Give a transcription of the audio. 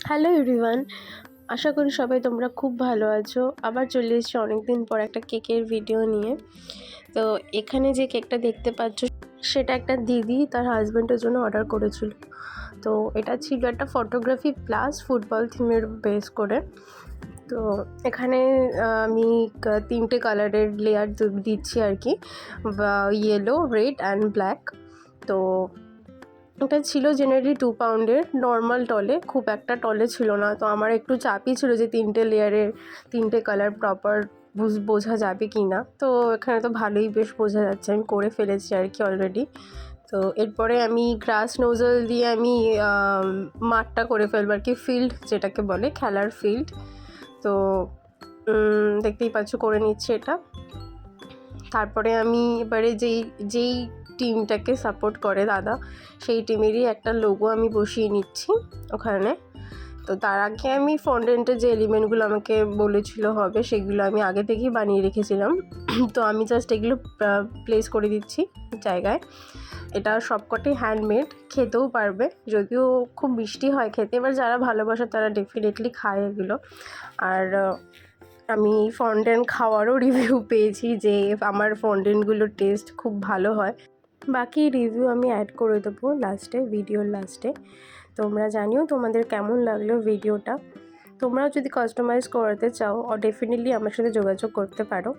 Hello everyone, আশা করি সবাই তোমরা খুব ভালো আছো। আবার চলে এসেছি অনেকদিন পর একটা কেকের ভিডিও নিয়ে। তো এখানে যে কেকটা দেখতে পাচ্ছ সেটা একটা দিদি তার হাজব্যান্ডের জন্য অর্ডার করেছিল। তো এটা ছিল একটা ফটোগ্রাফি প্লাস ফুটবল থিমের বেস করে। তো এখানে আমি 3টে কালারের লেয়ার দিচ্ছি আর কি, ইয়েলো, রেড অ্যান্ড ব্ল্যাক। তো এটা ছিল জেনারেলি 2 পাউন্ডের নর্মাল টলে, খুব একটা টলে ছিল না। তো আমার একটু চাপই ছিল যে 3টে লেয়ারের 3টে কালার প্রপার বোঝা যাবে কি না। তো এখানে তো ভালোই বেশ বোঝা যাচ্ছে, আমি করে ফেলেছি আর কি অলরেডি। তো এরপরে আমি গ্রাস নোজল দিয়ে আমি মাঠটা করে ফেলবো আর কি, ফিল্ড যেটাকে বলে, খেলার ফিল্ড। তো দেখতেই পাচ্ছ করে নিচ্ছে এটা। তারপরে আমি এবারে যেই টিমটাকে সাপোর্ট করে দাদা, সেই টিমেরই একটা লোগো আমি বসিয়ে নিচ্ছি ওখানে। তো তার আগে আমি ফন্ডেন্টের যে এলিমেন্টগুলো আমাকে বলেছিল হবে সেগুলো আমি আগে থেকেই বানিয়ে রেখেছিলাম। তো আমি জাস্ট এগুলো প্লেস করে দিচ্ছি জায়গায়। এটা সবকটাই হ্যান্ডমেড, খেতেও পারবে, যদিও খুব মিষ্টি হয় খেতে। এবার যারা ভালোবাসে তারা ডেফিনেটলি খায় এগুলো। আর আমি ফন্ডেন্ট খাওয়ারও রিভিউ পেয়েছি যে আমার ফন্ডেন্টগুলোর টেস্ট খুব ভালো হয়। বাকি রিভিউ আমি অ্যাড করে দেবো লাস্টে, ভিডিওর লাস্টে। তোমরা জানিও তোমাদের কেমন লাগলো ভিডিওটা। তোমরাও যদি কাস্টমাইজ করাতে চাও ডেফিনেটলি আমার সাথে যোগাযোগ করতে পারো।